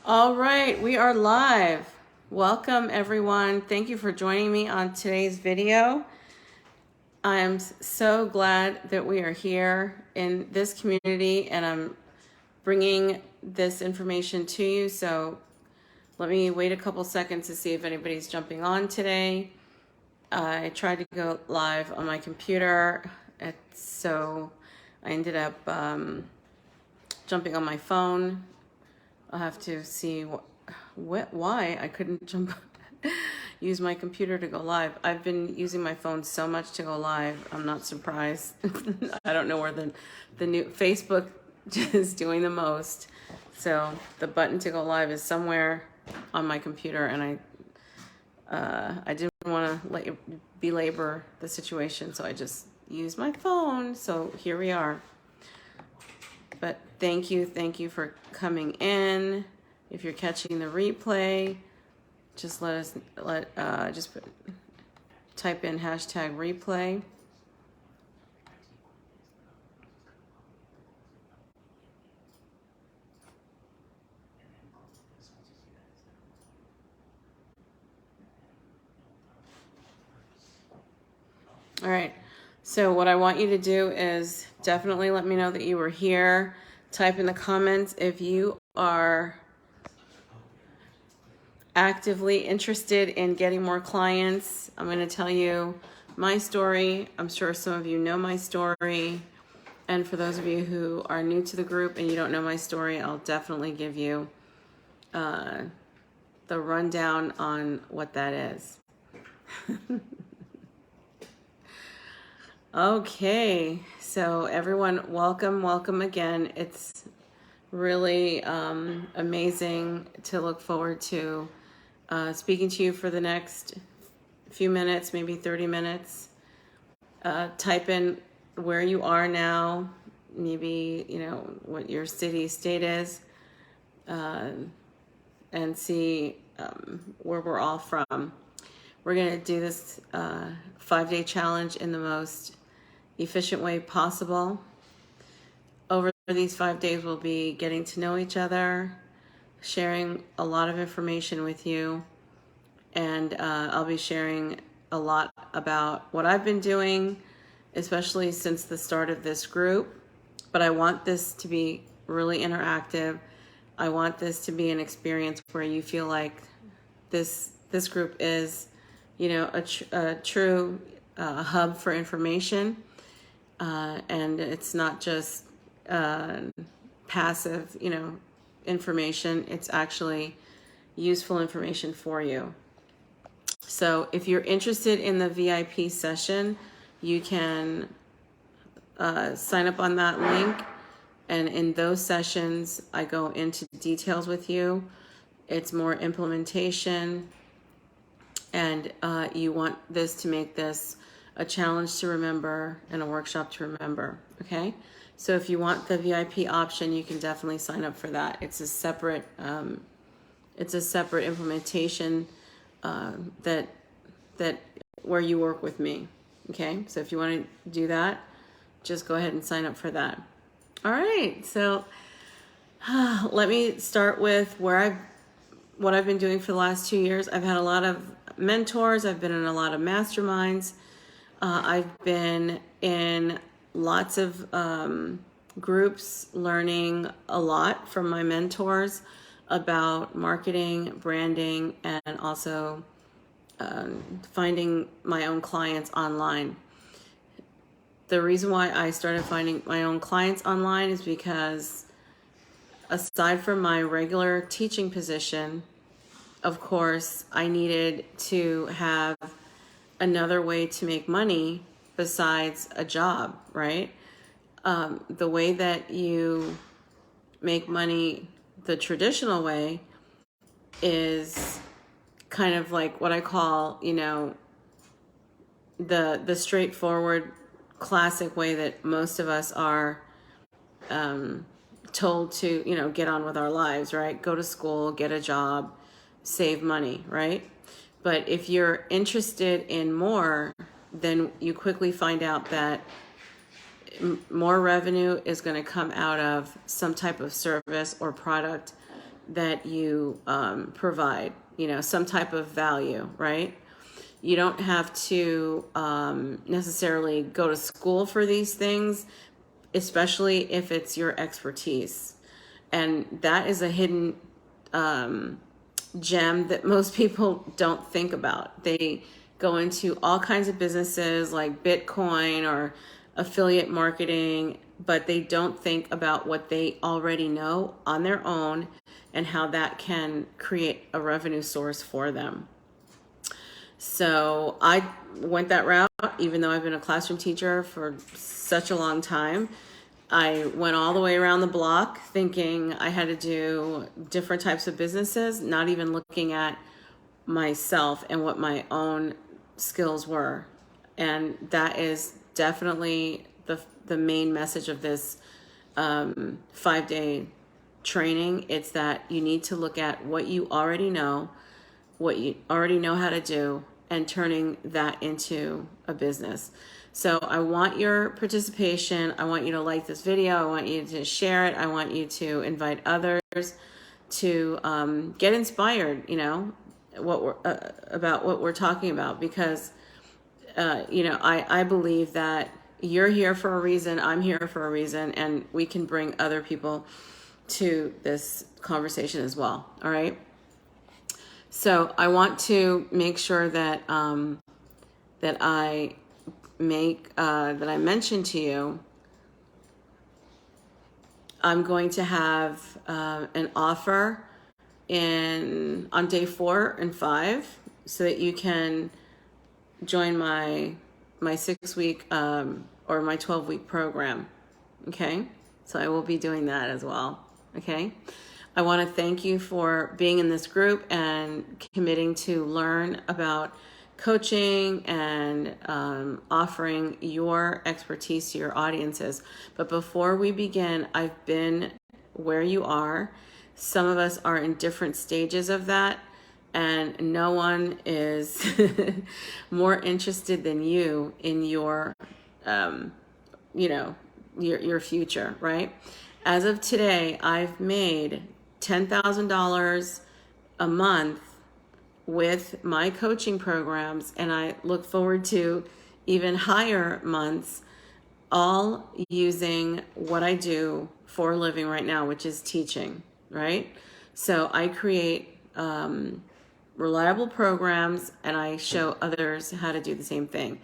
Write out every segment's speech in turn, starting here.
All right, we are live. Welcome everyone. Thank you for joining me on today's video. I'm so glad that we are here in this community and I'm bringing this information to you. So let me wait a couple seconds to see if anybody's jumping on today. I tried to go live on my computer, so I ended up jumping on my phone. I'll have to see why I couldn't use my computer to go live. I've been using my phone so much to go live. I'm not surprised. I don't know where the new Facebook is doing the most. So the button to go live is somewhere on my computer, and I didn't want to belabor the situation, so I just used my phone. So here we are. But thank you for coming in. If you're catching the replay, just type in hashtag replay. All right. So what I want you to do is definitely let me know that you were here. Type in the comments if you are actively interested in getting more clients. I'm going to tell you my story. I'm sure some of you know my story. And for those of you who are new to the group and you don't know my story, I'll definitely give you the rundown on what that is. Okay, so everyone, welcome again. It's really amazing to look forward to speaking to you for the next few minutes, maybe 30 minutes. Type in where you are now, maybe, what your city, state is, and see where we're all from. We're going to do this 5-day challenge in the most efficient way possible. Over these 5 days, we'll be getting to know each other, sharing a lot of information with you, and I'll be sharing a lot about what I've been doing, especially since the start of this group. But I want this to be really interactive. I want this to be an experience where you feel like this group is, a true hub for information. And it's not just passive, information. It's actually useful information for you. So if you're interested in the VIP session, you can sign up on that link. And in those sessions, I go into details with you. It's more implementation. And you want this to make this a challenge to remember and a workshop to remember, okay? So if you want the VIP option, you can definitely sign up for that. It's a separate implementation that where you work with me, okay? So if you want to do that, just go ahead and sign up for that. All right, so let me start with what I've been doing for the last 2 years. I've had a lot of mentors. I've been in a lot of masterminds. I've been in lots of groups, learning a lot from my mentors about marketing, branding, and also finding my own clients online. The reason why I started finding my own clients online is because aside from my regular teaching position, of course, I needed to have another way to make money besides a job, right? The way that you make money the traditional way is kind of like what I call, the straightforward, classic way that most of us are told to, get on with our lives, right? Go to school, get a job, save money, right? But if you're interested in more, then you quickly find out that more revenue is going to come out of some type of service or product that you provide, you know, some type of value, right? You don't have to necessarily go to school for these things, especially if it's your expertise. And that is a hidden gem that most people don't think about. They go into all kinds of businesses like Bitcoin or affiliate marketing, but they don't think about what they already know on their own and how that can create a revenue source for them. So I went that route, even though I've been a classroom teacher for such a long time. I went all the way around the block thinking I had to do different types of businesses, not even looking at myself and what my own skills were. And that is definitely the main message of this 5-day training. It's that you need to look at what you already know, what you already know how to do, and turning that into a business. So I want your participation. I want you to like this video. I want you to share it. I want you to invite others to get inspired, you know, about what we're talking about, because you know, I believe that you're here for a reason, I'm here for a reason, and we can bring other people to this conversation as well. All right. So I want to make sure that that I mention to you, I'm going to have an offer on day 4 and 5, so that you can join my 6-week or my 12-week program. Okay, so I will be doing that as well. Okay, I want to thank you for being in this group and committing to learn about coaching and offering your expertise to your audiences. But before we begin, I've been where you are. Some of us are in different stages of that, and no one is more interested than you in your, you know, your future, right? As of today, I've made $10,000 a month with my coaching programs, and I look forward to even higher months, all using what I do for a living right now, which is teaching, right? So I create reliable programs, and I show others how to do the same thing.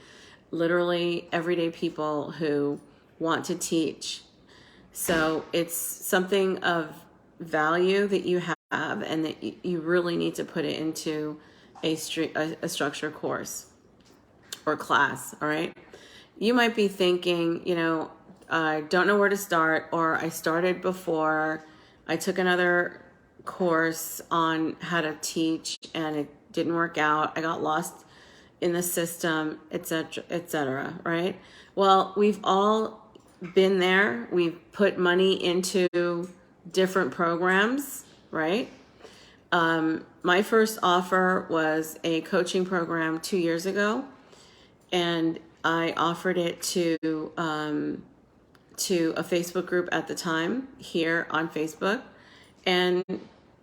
Literally everyday people who want to teach. So it's something of value that you have, and that you really need to put it into a structured course or class. All right. You might be thinking, you know, I don't know where to start, or I started before, I took another course on how to teach and it didn't work out, I got lost in the system, etc., etc., right? Well, we've all been there. We've put money into different programs, right? My first offer was a coaching program 2 years ago, and I offered it to a Facebook group at the time here on Facebook, and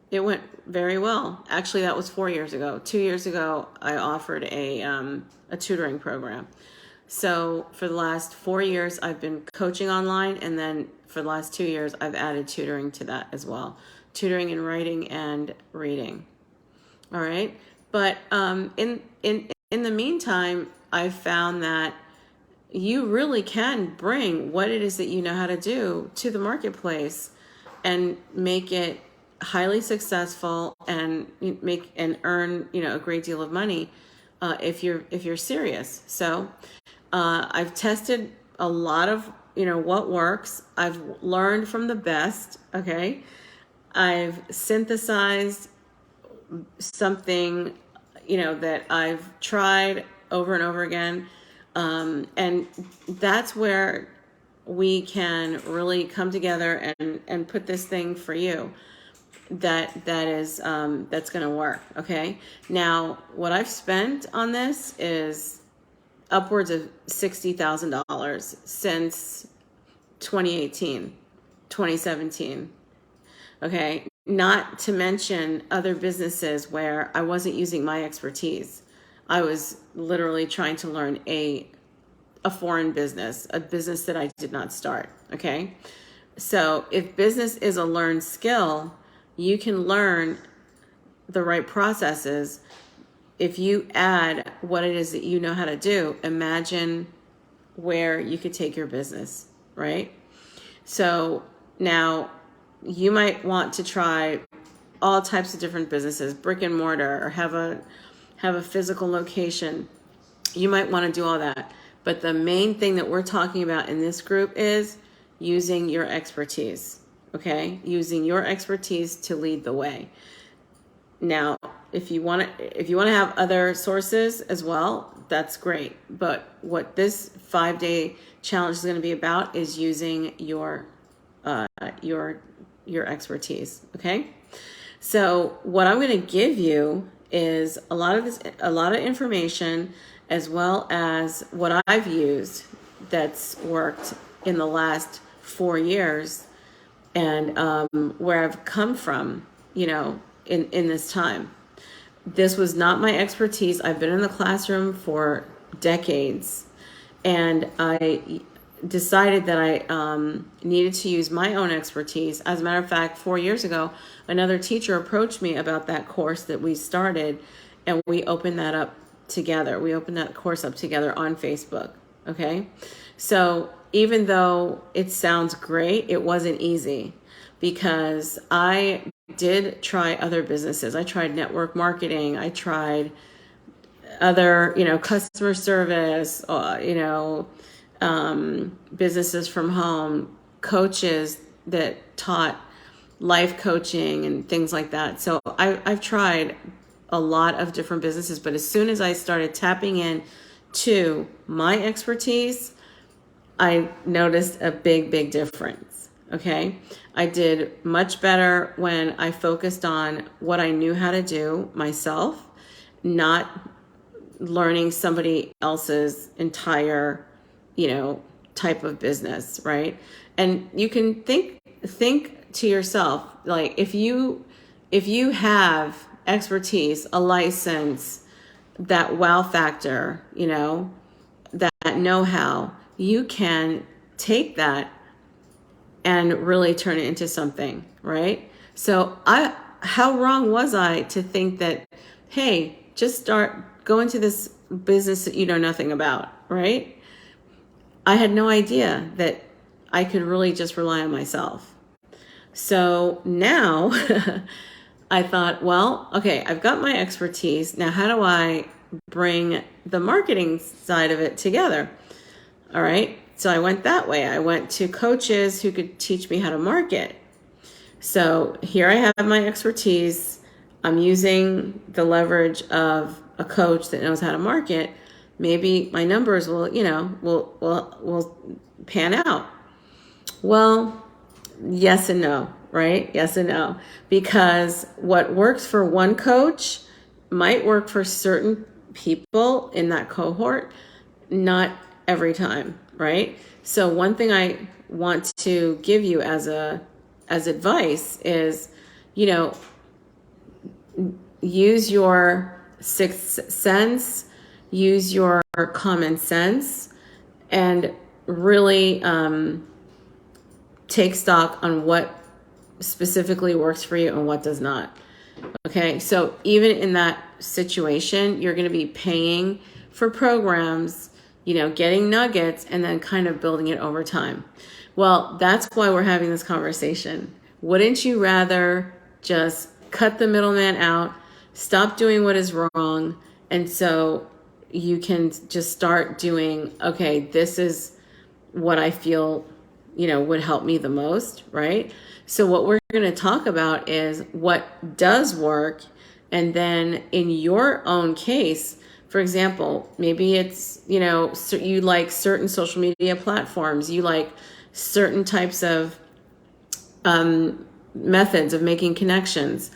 it went very well. Actually, that was 4 years ago. 2 years ago, I offered a tutoring program. So for the last 4 years, I've been coaching online, and then for the last 2 years, I've added tutoring to that as well. Tutoring in writing and reading. All right. But in the meantime, I've found that you really can bring what it is that you know how to do to the marketplace and make it highly successful and earn, you know, a great deal of money if you're serious. So I've tested a lot of, you know, what works. I've learned from the best. Okay. I've synthesized something, you know, that I've tried over and over again. And that's where we can really come together and put this thing for you that's going to work. Okay. Now, what I've spent on this is upwards of $60,000 since 2018, 2017. Okay. not to mention other businesses where I wasn't using my expertise. I was literally trying to learn a foreign business, a business that I did not start. Okay. So if business is a learned skill, you can learn the right processes. If you add what it is that you know how to do, imagine where you could take your business, right? So now you might want to try all types of different businesses, brick and mortar, or have a physical location. You might want to do all that. But the main thing that we're talking about in this group is using your expertise, okay? Using your expertise to lead the way. Now, if you want to have other sources as well, that's great. But what this 5-day challenge is going to be about is using your expertise. Okay. So what I'm going to give you is a lot of information, as well as what I've used that's worked in the last 4 years, and where I've come from, in this time. This was not my expertise. I've been in the classroom for decades, and I decided that I needed to use my own expertise. As a matter of fact, 4 years ago, another teacher approached me about that course that we started, and we opened that up together. We opened that course up together on Facebook. Okay. So even though it sounds great, it wasn't easy, because I did try other businesses. I tried network marketing. I tried other, customer service, businesses from home, coaches that taught life coaching and things like that. So I've tried a lot of different businesses, but as soon as I started tapping in to my expertise, I noticed a big difference. Okay. I did much better when I focused on what I knew how to do myself, not learning somebody else's entire, type of business. Right. And you can think to yourself, like, if you have expertise, a license, that wow factor, that know-how, you can take that and really turn it into something, right? So how wrong was I to think that, hey, just go into this business that you know nothing about, right? I had no idea that I could really just rely on myself. So now I thought, well, okay, I've got my expertise. Now, how do I bring the marketing side of it together? All right. So I went that way. I went to coaches who could teach me how to market. So here I have my expertise. I'm using the leverage of a coach that knows how to market. Maybe my numbers will pan out. Well, yes and no, right? Yes and no. Because what works for one coach might work for certain people in that cohort, not every time, right? So one thing I want to give you as advice is, use your sixth sense, use your common sense, and really take stock on what specifically works for you and what does not. Okay, so even in that situation, you're going to be paying for programs, getting nuggets, and then kind of building it over time. Well, that's why we're having this conversation. Wouldn't you rather just cut the middleman out, stop doing what is wrong, and so you can just start doing, okay, this is what I feel, would help me the most, right? So what we're going to talk about is what does work, and then in your own case, for example, maybe it's, you like certain social media platforms, you like certain types of methods of making connections.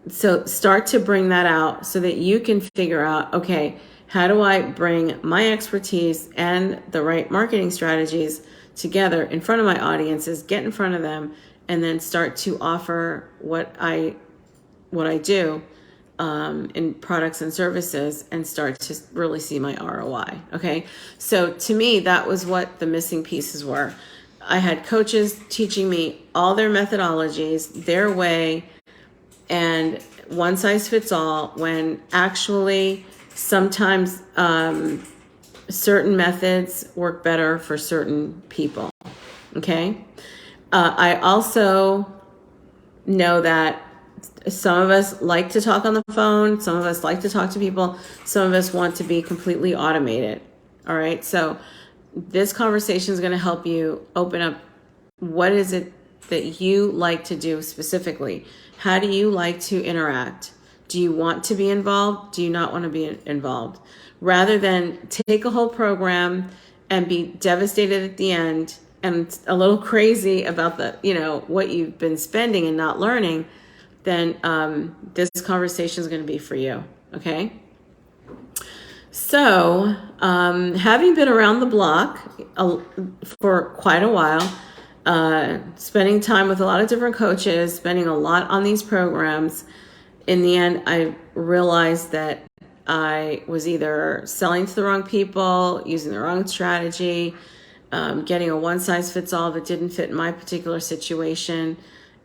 So start to bring that out so that you can figure out, okay, how do I bring my expertise and the right marketing strategies together in front of my audiences, get in front of them, and then start to offer what I do in products and services, and start to really see my ROI. Okay. So to me, that was what the missing pieces were. I had coaches teaching me all their methodologies, their way, and one size fits all, when actually sometimes certain methods work better for certain people. Okay. I also know that some of us like to talk on the phone. Some of us like to talk to people. Some of us want to be completely automated. All right. So this conversation is going to help you open up what is it that you like to do specifically. How do you like to interact? Do you want to be involved? Do you not want to be involved? Rather than take a whole program and be devastated at the end and a little crazy about the, what you've been spending and not learning, then this conversation is going to be for you. Okay. So, having been around the block for quite a while, spending time with a lot of different coaches, spending a lot on these programs, in the end, I realized that I was either selling to the wrong people, using the wrong strategy, getting a one-size-fits-all that didn't fit my particular situation,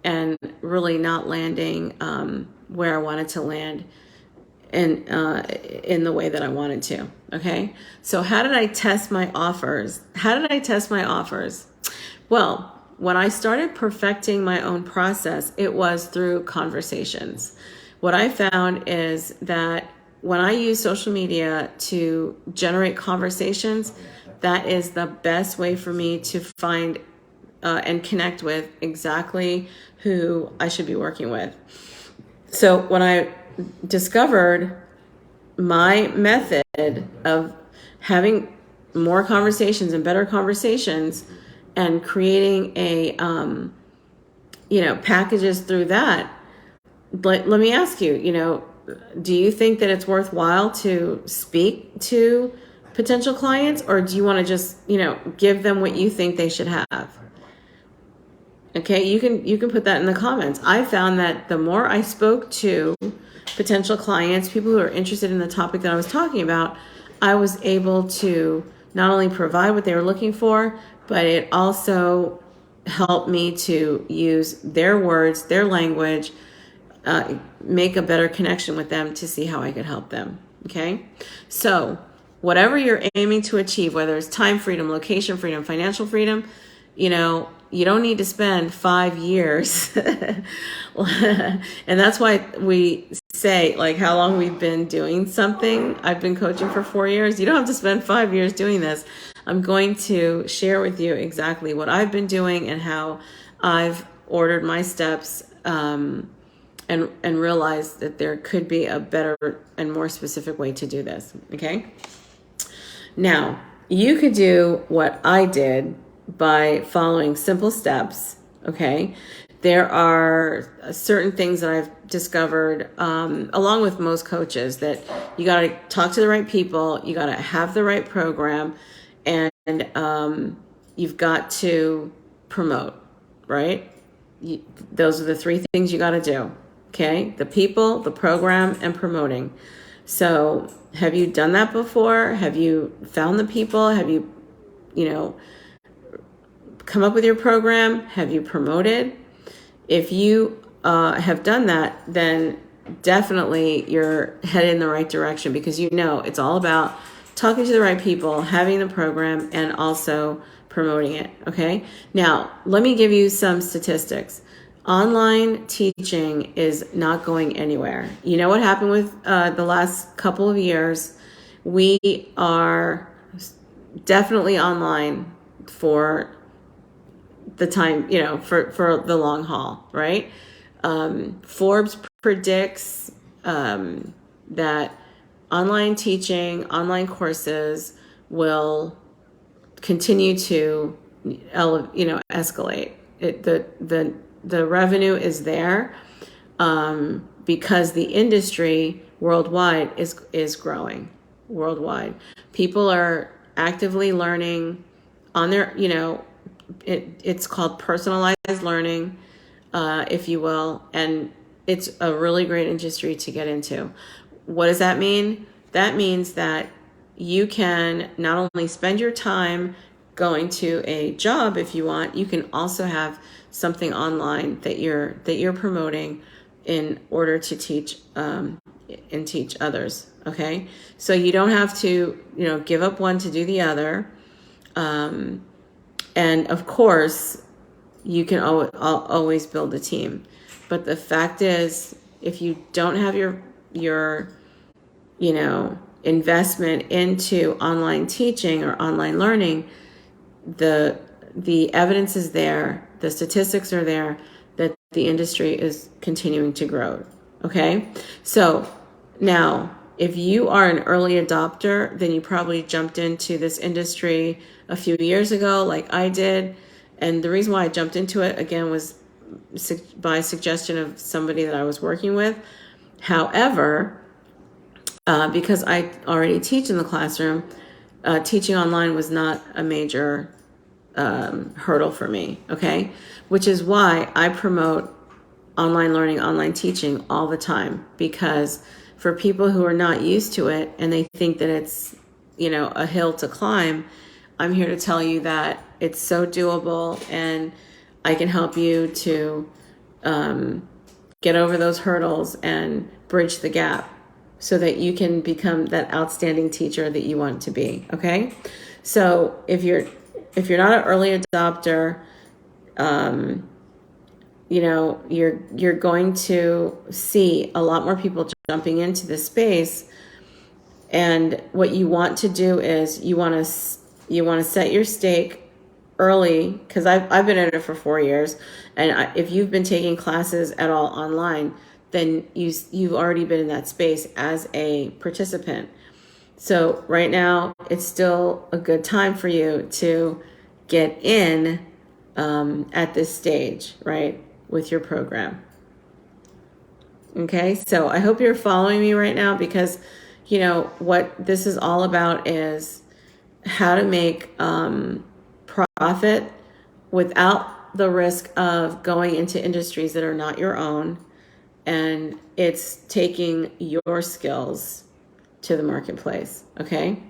and really not landing where I wanted to land in the way that I wanted to. Okay. So how did I test my offers? Well, when I started perfecting my own process, it was through conversations. What I found is that when I use social media to generate conversations, that is the best way for me to find and connect with exactly who I should be working with. So when I discovered my method of having more conversations and better conversations and creating a, packages through that, let me ask you, do you think that it's worthwhile to speak to potential clients, or do you want to just, give them what you think they should have? Okay, you can put that in the comments. I found that the more I spoke to potential clients, people who are interested in the topic that I was talking about, I was able to not only provide what they were looking for, but it also helped me to use their words, their language, make a better connection with them to see how I could help them. Okay, so whatever you're aiming to achieve, whether it's time freedom, location freedom, financial freedom, you don't need to spend 5 years. And that's why we say, like, how long we've been doing something. I've been coaching for 4 years. You don't have to spend 5 years doing this. I'm going to share with you exactly what I've been doing and how I've ordered my steps, and realized that there could be a better and more specific way to do this. Okay. Now, you could do what I did by following simple steps. Okay. There are certain things that I've discovered, along with most coaches, that you got to talk to the right people. You got to have the right program, and you've got to promote, right? Those are the 3 things you got to do. Okay. The people, the program, and promoting. So have you done that before? Have you found the people? Have you, come up with your program? Have you promoted? If you have done that, then definitely you're headed in the right direction, because it's all about talking to the right people, having the program, and also promoting it. Okay. Now, let me give you some statistics. Online teaching is not going anywhere. You know what happened with the last couple of years? We are definitely online for the time, for the long haul, right? Forbes predicts that online teaching, online courses will continue to, escalate. The revenue is there because the industry worldwide is growing worldwide. People are actively learning on their, it's called personalized learning. if you will, and it's a really great industry to get into. What does that mean? That means that you can not only spend your time going to a job if you want, you can also have something online that you're promoting in order to teach and teach others. Okay, so you don't have to give up one to do the other, and of course you can always build a team. But the fact is, if you don't have your investment into online teaching or online learning, the evidence is there, the statistics are there that the industry is continuing to grow. Okay, so now if you are an early adopter, then you probably jumped into this industry a few years ago like I did. And the reason why I jumped into it again was by suggestion of somebody that I was working with. However, because I already teach in the classroom, teaching online was not a major hurdle for me, okay? Which is why I promote online learning, online teaching all the time, because for people who are not used to it and they think that it's, a hill to climb, I'm here to tell you that it's so doable, and I can help you to get over those hurdles and bridge the gap so that you can become that outstanding teacher that you want to be. Okay, so if you're not an early adopter, you're going to see a lot more people jumping into this space. And what you want to do is you want to set your stake early, because I've been in it for 4 years, and if you've been taking classes at all online, then you've already been in that space as a participant. So right now it's still a good time for you to get in at this stage, right, with your program. Okay, so I hope you're following me right now, because what this is all about is how to make profit without the risk of going into industries that are not your own, and it's taking your skills to the marketplace. Okay,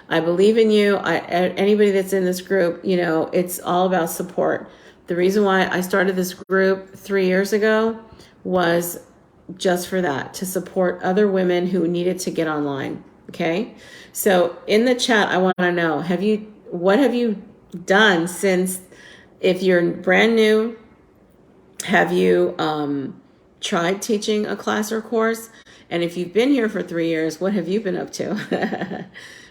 I believe in you. Anybody that's in this group, it's all about support. The reason why I started this group 3 years ago was just for that, to support other women who needed to get online. Okay, so in the chat, I want to know, what have you done since? If you're brand new, have you tried teaching a class or course? And if you've been here for 3 years, what have you been up to?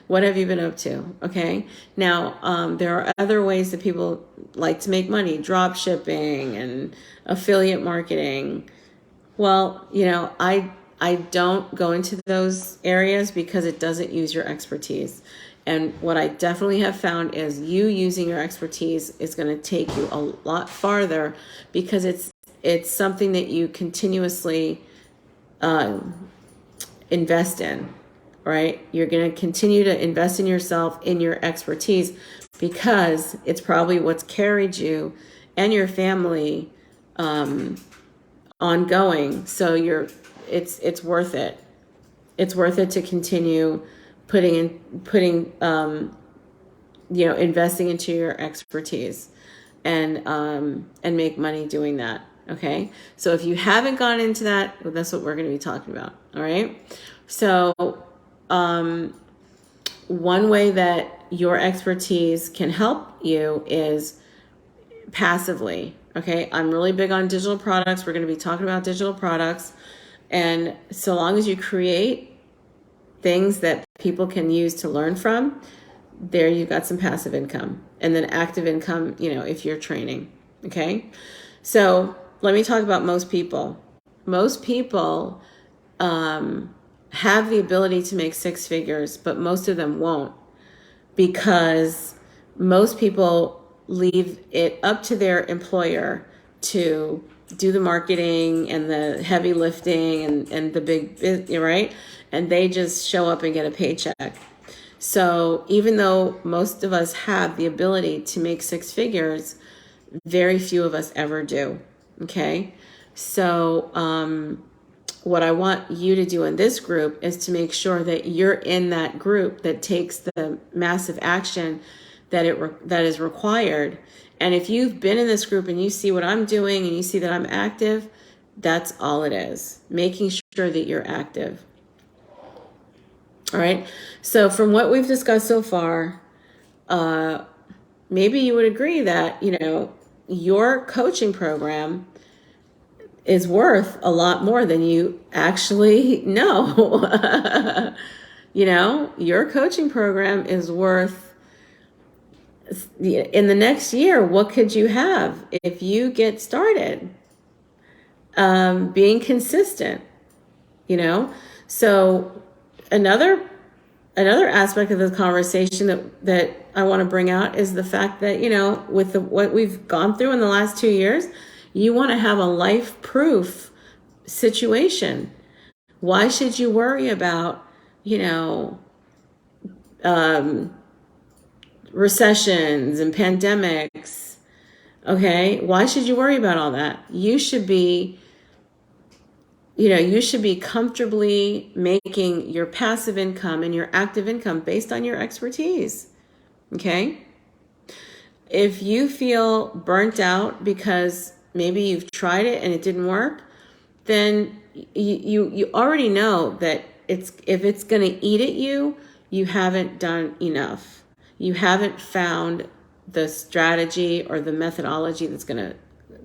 What have you been up to? Okay, now there are other ways that people like to make money: drop shipping and affiliate marketing. Well, I don't go into those areas because it doesn't use your expertise. And what I definitely have found is you using your expertise is going to take you a lot farther, because it's something that you continuously invest in, right? You're going to continue to invest in yourself, in your expertise, because it's probably what's carried you and your family ongoing. So it's worth it. It's worth it to continue investing into your expertise and make money doing that. Okay, so if you haven't gone into that, well, that's what we're going to be talking about. All right, so one way that your expertise can help you is passively. Okay, I'm really big on digital products. We're going to be talking about digital products, and so long as you create things that people can use to learn from, there you've got some passive income. And then active income, if you're training. Okay, so let me talk about most people. Most people have the ability to make 6 figures, but most of them won't, because most people leave it up to their employer to do the marketing and the heavy lifting and the big, right? And they just show up and get a paycheck. So even though most of us have the ability to make 6 figures, very few of us ever do. Okay. So, what I want you to do in this group is to make sure that you're in that group that takes the massive action that is required. And if you've been in this group and you see what I'm doing and you see that I'm active, that's all it is. Making sure that you're active. All right. So from what we've discussed so far, maybe you would agree that, your coaching program is worth a lot more than you actually know. Your coaching program is worth, in the next year, what could you have if you get started? Being consistent, So another aspect of the conversation that I want to bring out is the fact that, with what we've gone through in the last 2 years, you want to have a life-proof situation. Why should you worry about, recessions and pandemics? Okay, why should you worry about all that? You should be comfortably making your passive income and your active income based on your expertise. Okay? If you feel burnt out because maybe you've tried it and it didn't work, then you already know that if it's going to eat at you, you haven't done enough. You haven't found the strategy or the methodology that's going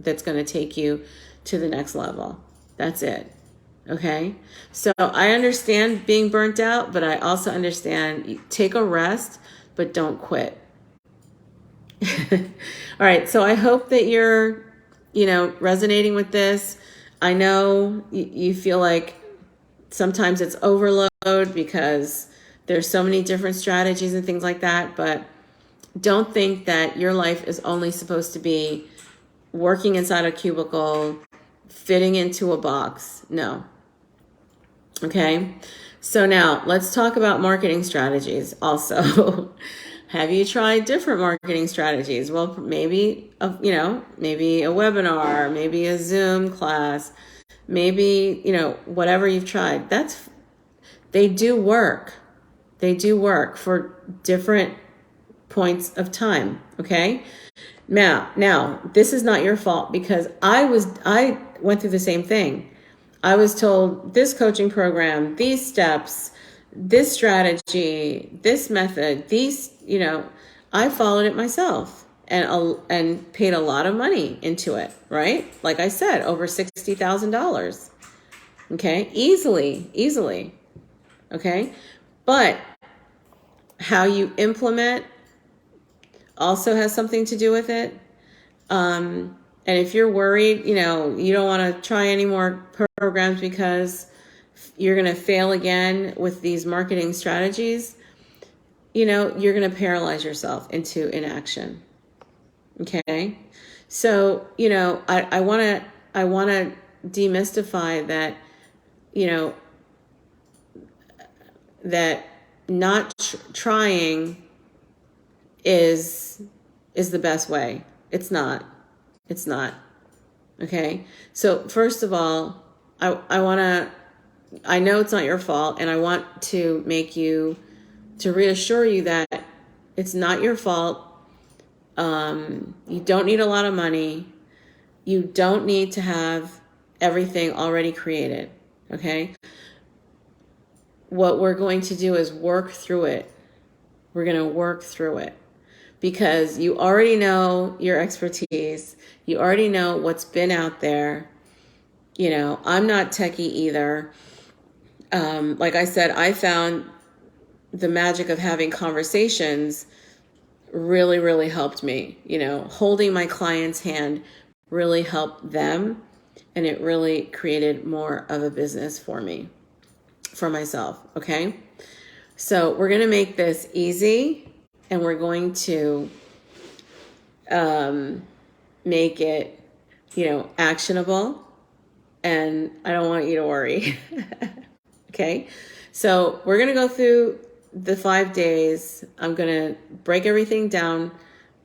to take you to the next level. That's it. Okay? So I understand being burnt out, but I also understand you take a rest, but don't quit. All right. So I hope that you're, resonating with this. I know you feel like sometimes it's overload because there's so many different strategies and things like that, but don't think that your life is only supposed to be working inside a cubicle, fitting into a box. No. Okay. So now let's talk about marketing strategies also. Have you tried different marketing strategies? Well, maybe a webinar, maybe a Zoom class, maybe, whatever you've tried. They do work. They do work for different points of time. Okay. Now, this is not your fault because I went through the same thing. I was told this coaching program, these steps, this strategy, this method, I followed it myself and paid a lot of money into it, right? Like I said, over $60,000. Okay. Easily. Okay. But how you implement also has something to do with it. And if you're worried, you don't want to try any more programs because you're going to fail again with these marketing strategies, you're going to paralyze yourself into inaction. Okay. So, I want to demystify that, that not trying is the best way. It's not. Okay. So first of all, I know it's not your fault, and I want to reassure you that it's not your fault. You don't need a lot of money. You don't need to have everything already created. Okay. What we're going to do is work through it. We're going to work through it because you already know your expertise. You already know what's been out there. I'm not techie either. Like I said, I found the magic of having conversations really, really helped me. Holding my client's hand really helped them, and it really created more of a business for myself. Okay. So we're going to make this easy, and we're going to make it, actionable. And I don't want you to worry. Okay. So we're going to go through the 5 days. I'm going to break everything down,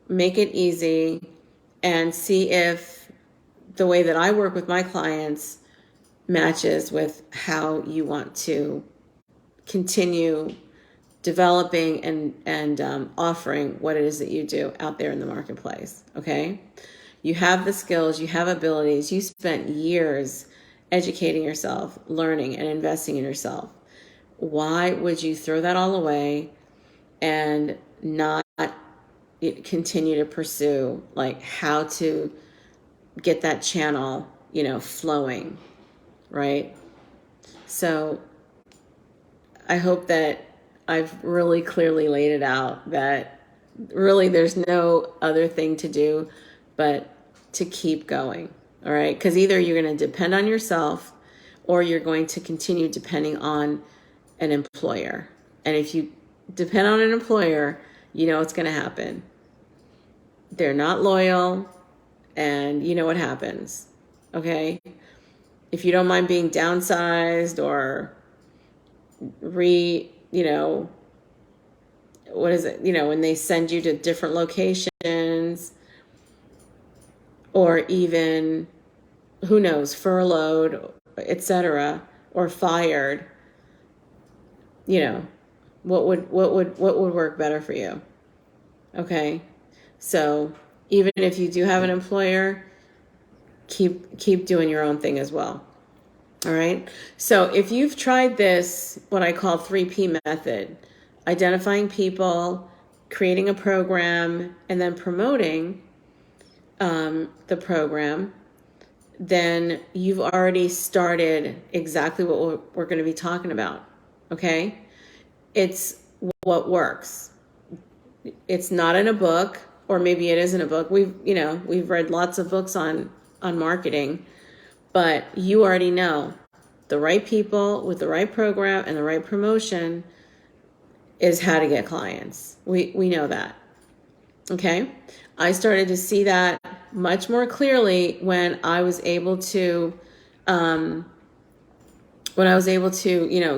make it easy, and see if the way that I work with my clients matches with how you want to continue developing and offering what it is that you do out there in the marketplace. Okay, you have the skills, you have abilities, you spent years educating yourself, learning and investing in yourself. Why would you throw that all away and not continue to pursue like how to get that channel, flowing, right? So I hope that I've really clearly laid it out that really there's no other thing to do but to keep going, all right? Because either you're going to depend on yourself or you're going to continue depending on an employer. And if you depend on an employer, you know what's going to happen. They're not loyal, and you know what happens, okay? If you don't mind being downsized or what is it, when they send you to different locations, or even, who knows, furloughed, etc., or fired, what would work better for you? Okay, so even if you do have an employer, keep doing your own thing as well. All right. So if you've tried this, what I call 3P method, identifying people, creating a program, and then promoting the program, then you've already started exactly what we're going to be talking about. Okay. It's what works. It's not in a book, or maybe it is in a book. We've read lots of books on marketing, but you already know the right people with the right program and the right promotion is how to get clients. We know that. Okay. I started to see that much more clearly when I was able to,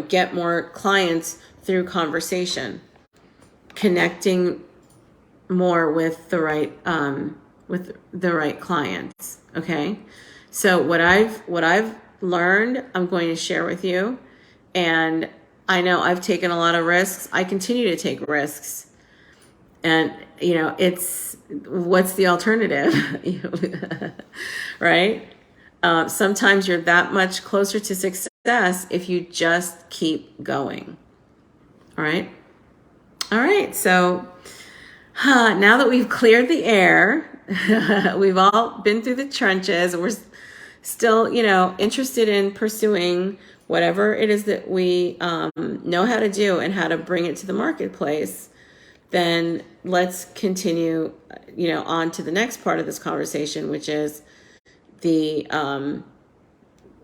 get more clients through conversation, connecting more with the right clients. Okay. So what I've learned, I'm going to share with you. And I know I've taken a lot of risks. I continue to take risks. And, it's, what's the alternative? Right? Sometimes you're that much closer to success if you just keep going. All right. All right. So now that we've cleared the air, we've all been through the trenches. We're still, interested in pursuing whatever it is that we know how to do and how to bring it to the marketplace. Then let's continue, on to the next part of this conversation, which is the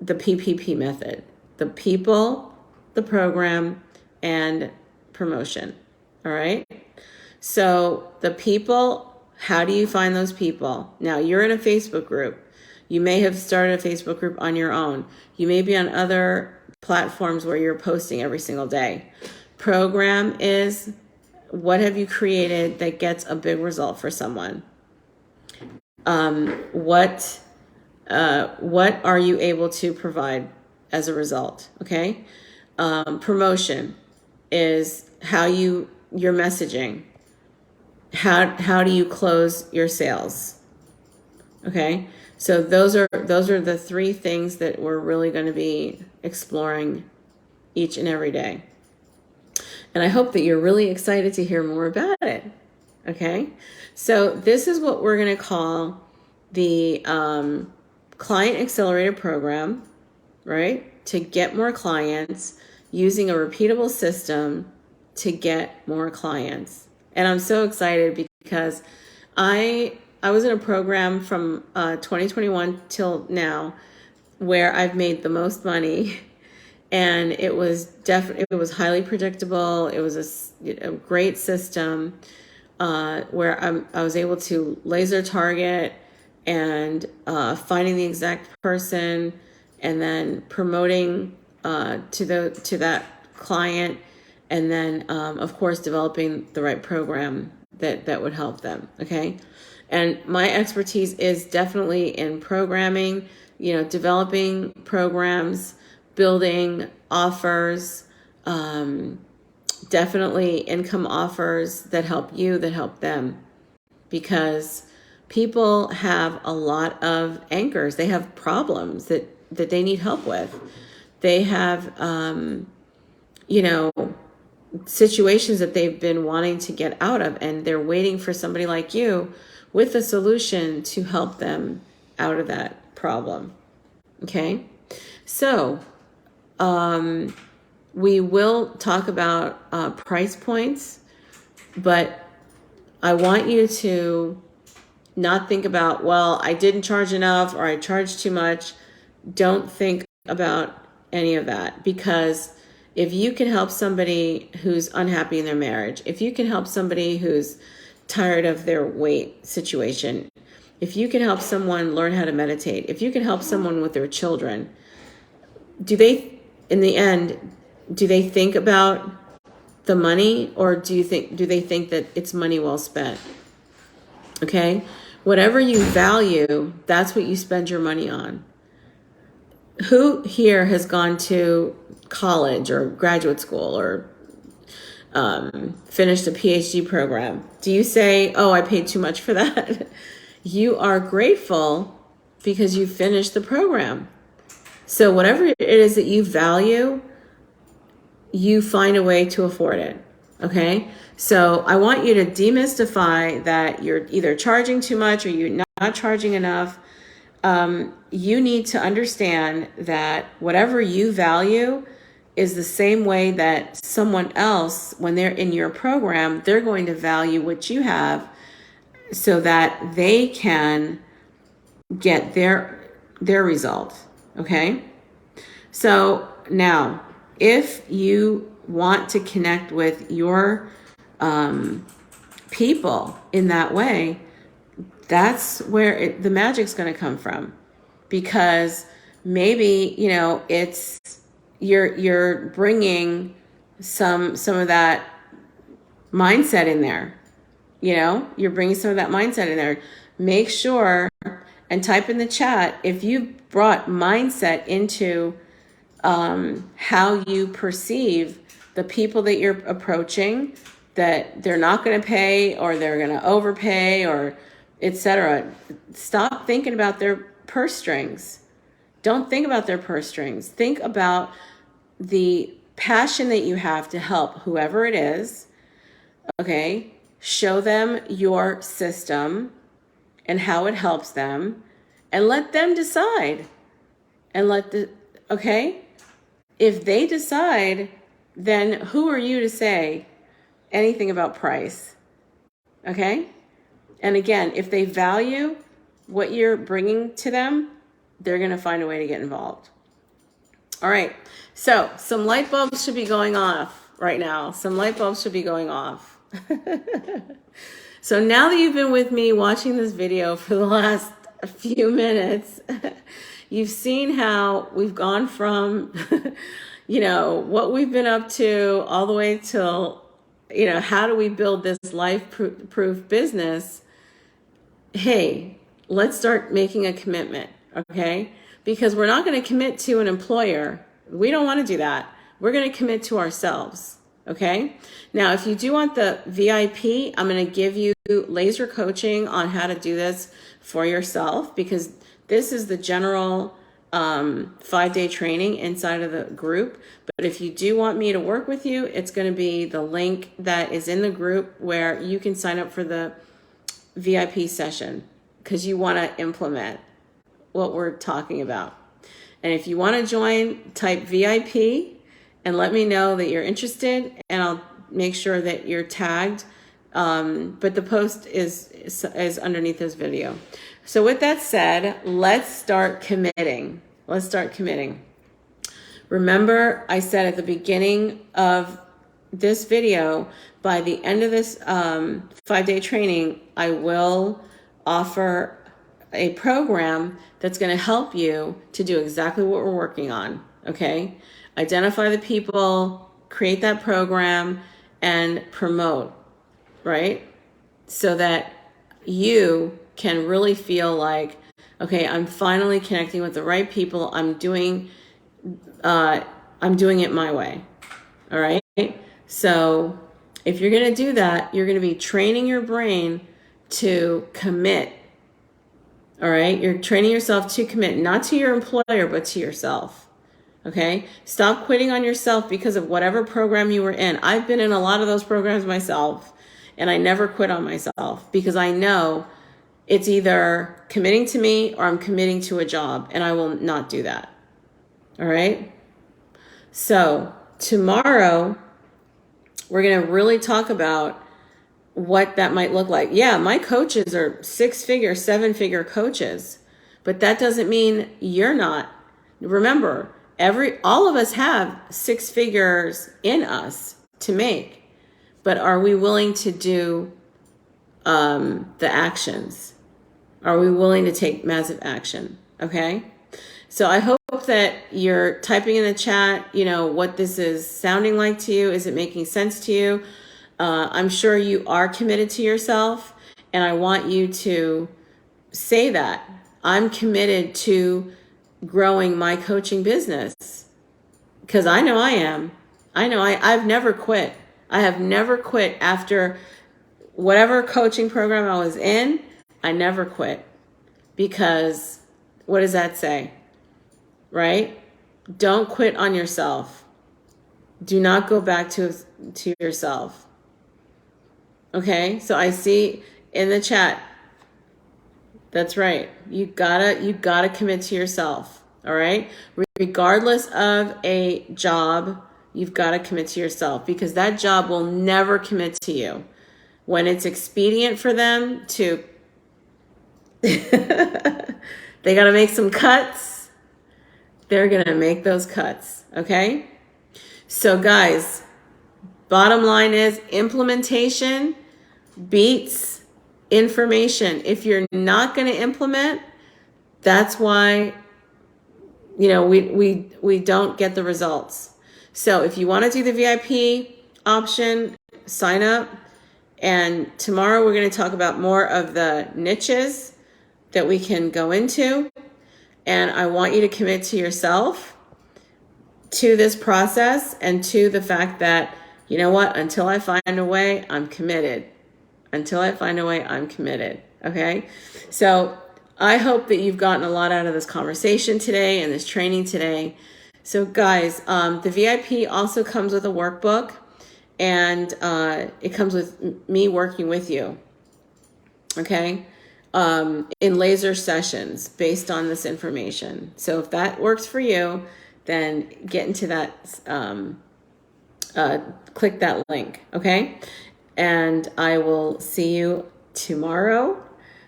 PPP method: the people, the program, and promotion. All right. So the people, how do you find those people? Now, you're in a Facebook group. You may have started a Facebook group on your own. You may be on other platforms where you're posting every single day. Program is, what have you created that gets a big result for someone? What are you able to provide as a result? Okay. Promotion is your messaging. How do you close your sales? Okay. So those are the three things that we're really going to be exploring each and every day. And I hope that you're really excited to hear more about it. Okay. So this is what we're going to call the Client Accelerator Program, right? To get more clients using a repeatable system to get more clients. And I'm so excited because I was in a program from 2021 till now where I've made the most money, and it was highly predictable. It was a great system where I was able to laser target and finding the exact person, and then promoting to that client, and then of course developing the right program that would help them. Okay. And my expertise is definitely in programming, developing programs, building offers, definitely income offers that help you, that help them. Because people have a lot of anchors. They have problems that they need help with. They have, situations that they've been wanting to get out of, and they're waiting for somebody like you with a solution to help them out of that problem. Okay? So, we will talk about price points, but I want you to not think about, well, I didn't charge enough or I charged too much. Don't think about any of that, because if you can help somebody who's unhappy in their marriage, if you can help somebody who's tired of their weight situation, if you can help someone learn how to meditate, if you can help someone with their children, do they, in the end, do they think about the money, or do they think that it's money well spent? Okay? Whatever you value, that's what you spend your money on. Who here has gone to college or graduate school or finished a PhD program? Do you say, oh, I paid too much for that? You are grateful because you finished the program. So whatever it is that you value, you find a way to afford it. Okay? So I want you to demystify that you're either charging too much or you're not charging enough. You need to understand that whatever you value is the same way that someone else, when they're in your program, they're going to value what you have so that they can get their result. Okay? So now, if you want to connect with your people in that way, that's where the magic's going to come from. Because maybe, it's you're bringing some of that mindset in there. You're bringing some of that mindset in there. Make sure and type in the chat if you brought mindset into how you perceive the people that you're approaching, that they're not going to pay or they're going to overpay or etc. Stop thinking about their purse strings. Don't think about their purse strings. Think about the passion that you have to help whoever it is. Okay? Show them your system and how it helps them, and let them decide. Okay? If they decide, then who are you to say anything about price? Okay? And again, if they value what you're bringing to them, they're going to find a way to get involved. All right. So some light bulbs should be going off right now. Some light bulbs should be going off. So now that you've been with me watching this video for the last few minutes, you've seen how we've gone from, what we've been up to all the way till, how do we build this life-proof business? Hey, let's start making a commitment, okay? Because we're not going to commit to an employer. We don't want to do that. We're going to commit to ourselves, okay? Now, if you do want the VIP, I'm going to give you laser coaching on how to do this for yourself, because this is the general 5-day training inside of the group. But if you do want me to work with you, it's going to be the link that is in the group where you can sign up for the VIP session, because you want to implement what we're talking about. And if you want to join, type VIP and let me know that you're interested, and I'll make sure that you're tagged. But the post is underneath this video. So with that said, let's start committing. Let's start committing. Remember, I said at the beginning of this video, by the end of this 5-day training, I will offer a program that's going to help you to do exactly what we're working on. Okay? Identify the people, create that program, and promote, right? So that you can really feel like, okay, I'm finally connecting with the right people. I'm doing it my way. All right. So if you're going to do that, you're going to be training your brain to commit. All right. You're training yourself to commit, not to your employer, but to yourself. Okay. Stop quitting on yourself because of whatever program you were in. I've been in a lot of those programs myself, and I never quit on myself because I know it's either committing to me or I'm committing to a job, and I will not do that. All right. So tomorrow, we're going to really talk about what that might look like. Yeah, my coaches are 6-figure, 7-figure coaches, but that doesn't mean you're not. Remember, all of us have 6 figures in us to make, but are we willing to do the actions? Are we willing to take massive action? Okay. So I hope that you're typing in the chat, what this is sounding like to you. Is it making sense to you? I'm sure you are committed to yourself, and I want you to say that. I'm committed to growing my coaching business because I know I am. I know I've never quit. I have never quit after whatever coaching program I was in. I never quit because what does that say? Right? Don't quit on yourself. Do not go back to yourself. Okay? So I see in the chat. That's right. You gotta commit to yourself. All right? Regardless of a job, you've got to commit to yourself because that job will never commit to you. When it's expedient for them to they got to make some cuts. They're going to make those cuts, okay? So guys, bottom line is implementation beats information. If you're not going to implement, that's why, we don't get the results. So if you want to do the VIP option, sign up. And tomorrow we're going to talk about more of the niches that we can go into. And I want you to commit to yourself, to this process, and to the fact that, you know what, until I find a way, I'm committed. Until I find a way, I'm committed. Okay? So I hope that you've gotten a lot out of this conversation today and this training today. So guys, the VIP also comes with a workbook, and it comes with me working with you. Okay? In laser sessions based on this information. So if that works for you, then get into that, click that link, okay? And I will see you tomorrow,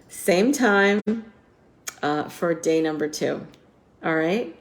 same time, for day number 2. All right?